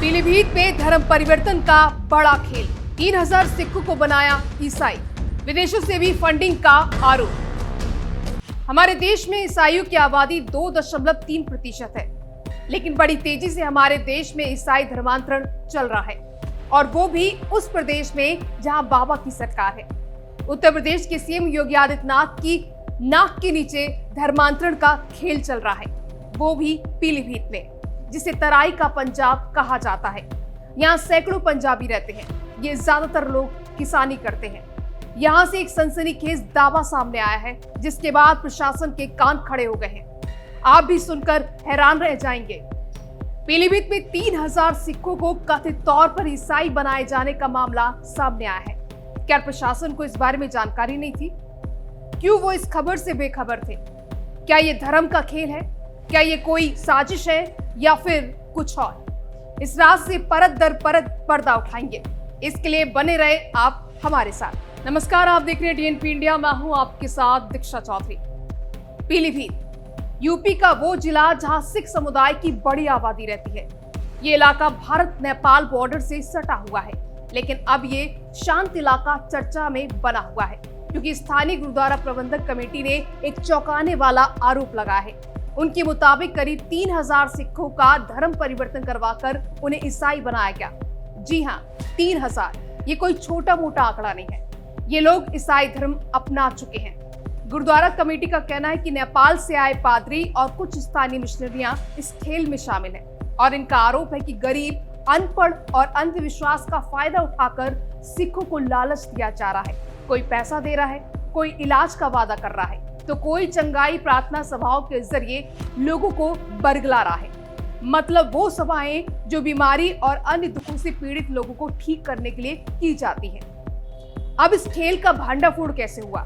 पीलीभीत में धर्म परिवर्तन का बड़ा खेल, 3000 सिखों को बनाया ईसाई, विदेशों से भी फंडिंग का आरोप। हमारे देश में ईसाइयों की आबादी 2.3% है, लेकिन बड़ी तेजी से हमारे देश में ईसाई धर्मांतरण चल रहा है, और वो भी उस प्रदेश में जहां बाबा की सरकार है। उत्तर प्रदेश के सीएम योगी आदित्यनाथ की नाक के नीचे धर्मांतरण का खेल चल रहा है, वो भी पीलीभीत में, जिसे तराई का पंजाब कहा जाता है। यहाँ सैकड़ों पंजाबी रहते हैं। ये ज्यादातर लोग किसानी करते हैं। यहाँ से एक सनसनीखेज दावा सामने आया है, जिसके बाद प्रशासन के कान खड़े हो गए हैं। आप भी सुनकर हैरान रह जाएंगे। पीलीभीत में 3000 सिखों को कथित तौर पर ईसाई बनाए जाने का मामला सामने आया है। क्या प्रशासन को इस बारे में जानकारी नहीं थी? क्यों वो इस खबर से बेखबर थे? क्या ये धर्म का खेल है? क्या ये कोई साजिश है या फिर कुछ और? इस रात से परत दर परत पर्दा उठाएंगे। इसके लिए बने रहे आप हमारे साथ। नमस्कार, आप देख रहे हैं डीएनपी इंडिया। मैं हूं आपके साथ दीक्षा चौधरी। पीलीभीत यूपी का वो जिला जहां सिख समुदाय की बड़ी आबादी रहती है। ये इलाका भारत नेपाल बॉर्डर से सटा हुआ है, लेकिन अब ये शांत इलाका चर्चा में बना हुआ है, क्योंकि स्थानीय गुरुद्वारा प्रबंधक कमेटी ने एक चौंकाने वाला आरोप लगाया है। उनके मुताबिक करीब 3000 सिखों का धर्म परिवर्तन करवाकर उन्हें ईसाई बनाया गया। जी हाँ, 3000। ये कोई छोटा मोटा आंकड़ा नहीं है। ये लोग ईसाई धर्म अपना चुके हैं। गुरुद्वारा कमेटी का कहना है कि नेपाल से आए पादरी और कुछ स्थानीय मिशनरियां इस खेल में शामिल हैं, और इनका आरोप है कि गरीब, अनपढ़ और अंधविश्वास का फायदा उठाकर सिखों को लालच दिया जा रहा है। कोई पैसा दे रहा है, कोई इलाज का वादा कर रहा है, तो कोई चंगाई प्रार्थना सभाओं के जरिए लोगों को बरगला रहा है। मतलब वो सभाएं जो बीमारी और अन्य दुखों से पीड़ित लोगों को ठीक करने के लिए की जाती हैं। अब इस खेल का भांडाफोड़ कैसे हुआ?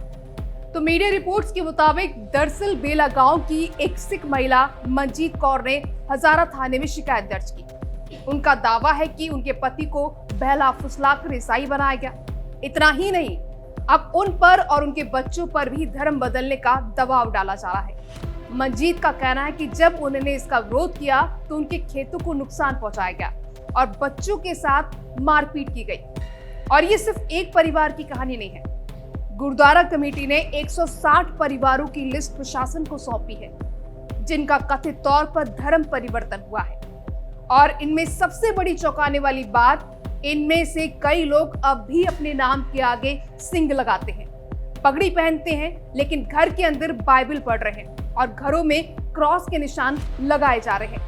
तो मीडिया रिपोर्ट्स के मुताबिक दरअसल बेला गांव की एक सिख महिला मंजीत कौर ने हजारा थाने में शिकायत दर्ज की। उनका दावा है कि उनके पति को बहला फुसलाकर ईसाई बनाया गया। इतना ही नहीं, अब उन पर और उनके बच्चों पर भी धर्म बदलने का दबाव डाला जा रहा है। मंजीत का कहना है कि जब उन्होंने इसका विरोध किया तो उनके खेतों को नुकसान पहुंचाया गया और बच्चों के साथ मारपीट की गई। और ये सिर्फ एक परिवार की कहानी नहीं है। गुरुद्वारा कमेटी ने 160 परिवारों की लिस्ट प्रशासन को सौंपी है, जिनका कथित तौर पर धर्म परिवर्तन हुआ है। और इनमें सबसे बड़ी चौंकाने वाली बात, इनमें से कई लोग अब भी अपने नाम के आगे सिंह लगाते हैं, पगड़ी पहनते हैं, लेकिन घर के अंदर बाइबल पढ़ रहे हैं और घरों में क्रॉस के निशान लगाए जा रहे हैं।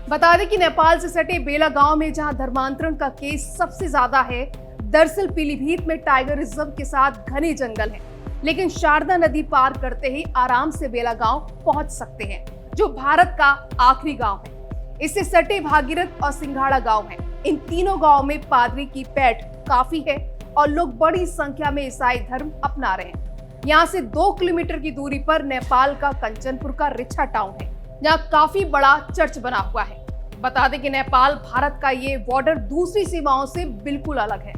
बता दें कि नेपाल से सटे बेला गांव में जहां धर्मांतरण का केस सबसे ज्यादा है, दरअसल पीलीभीत में टाइगर रिजर्व के साथ घने जंगल हैं, लेकिन शारदा नदी पार करते ही आराम से बेला गांव पहुंच सकते हैं, जो भारत का आखिरी गांव है। इससे सटे भागीरथ और सिंघाड़ा गांव है। इन तीनों गांव में पादरी की पैठ काफी है और लोग बड़ी संख्या में ईसाई धर्म अपना रहे हैं। यहाँ से 2 किलोमीटर की दूरी पर नेपाल का कंचनपुर का रिछा टाउन है, जहाँ काफी बड़ा चर्च बना हुआ है। बता दें कि नेपाल भारत का ये बॉर्डर दूसरी सीमाओं से बिल्कुल अलग है।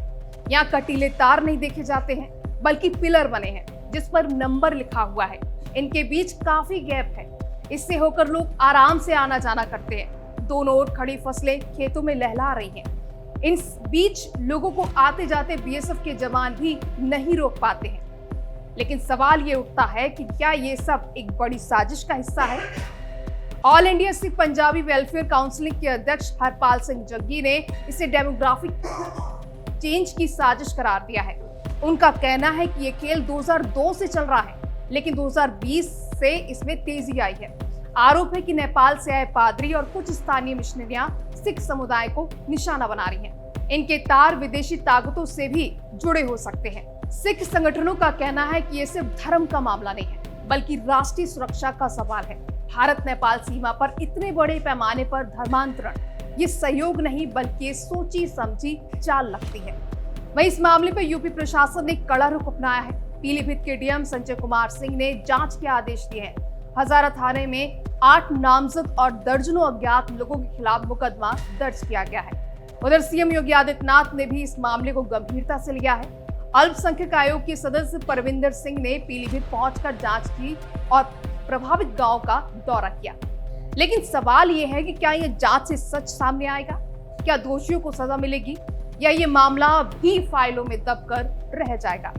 यहाँ कटीले तार नहीं देखे जाते हैं, बल्कि पिलर बने हैं जिस पर नंबर लिखा हुआ है। इनके बीच काफी गैप है, इससे होकर लोग आराम से आना जाना करते हैं। दोनों ओर खड़ी फसलें खेतों में लहला रही हैं। इन बीच लोगों को आते जाते बीएसएफ के जवान भी नहीं रोक पाते हैं। लेकिन सवाल ये उठता है कि क्या ये सब एक बड़ी साजिश का हिस्सा है? All India Sikh Punjabi welfare council के अध्यक्ष हरपाल सिंह जग्गी ने इसे डेमोग्राफिक चेंज की साजिश करार दिया है। उनका कहना है कि ये खेल 2002 से चल रहा है, लेकिन 2020 से इसमें तेजी आई है। आरोप है कि नेपाल से आए पादरी और कुछ स्थानीय मिशनरियां सिख समुदाय को निशाना बना रही हैं। इनके तार विदेशी ताकतों से भी जुड़े हो सकते हैं। सिख संगठनों का कहना है कि ये सिर्फ धर्म का मामला नहीं है, बल्कि राष्ट्रीय सुरक्षा का सवाल है। भारत नेपाल सीमा पर इतने बड़े पैमाने पर धर्मांतरण ये सहयोग नहीं, बल्कि सोची समझी चाल लगती है। वहीं इस मामले पर यूपी प्रशासन ने कड़ा रुख अपनाया है। पीलीभीत के डीएम संजय कुमार सिंह ने जांच के आदेश दिए हैं। हजारा थाने में 8 नामजद और दर्जनों अज्ञात लोगों के खिलाफ मुकदमा दर्ज किया गया है। उधर सीएम योगी आदित्यनाथ ने भी इस मामले को गंभीरता से लिया है। अल्पसंख्यक आयोग के सदस्य परविंदर सिंह ने पीलीभीत पहुंचकर जांच की और प्रभावित गांव का दौरा किया। लेकिन सवाल ये है कि क्या ये जांच से सच सामने आएगा? क्या दोषियों को सजा मिलेगी या ये मामला भी फाइलों में दबकर रह जाएगा?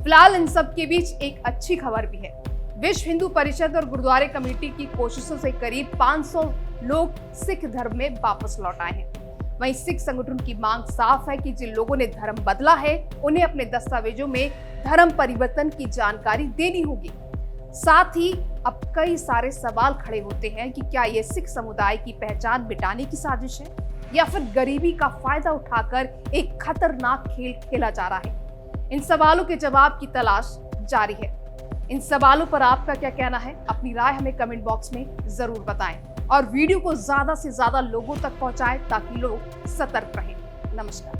फिलहाल इन सब के बीच एक अच्छी खबर भी है। विश्व हिंदू परिषद और गुरुद्वारे कमेटी की कोशिशों से करीब 500 लोग सिख धर्म में वापस लौट आए हैं। वहीं सिख संगठन की मांग साफ है कि जिन लोगों ने धर्म बदला है उन्हें अपने दस्तावेजों में धर्म परिवर्तन की जानकारी देनी होगी। साथ ही अब कई सारे सवाल खड़े होते हैं कि क्या ये सिख समुदाय की पहचान मिटाने की साजिश है या फिर गरीबी का फायदा उठाकर एक खतरनाक खेल खेला जा रहा है। इन सवालों के जवाब की तलाश जारी है। इन सवालों पर आपका क्या कहना है? अपनी राय हमें कमेंट बॉक्स में जरूर बताएं और वीडियो को ज्यादा से ज्यादा लोगों तक पहुंचाएं ताकि लोग सतर्क रहें। नमस्कार।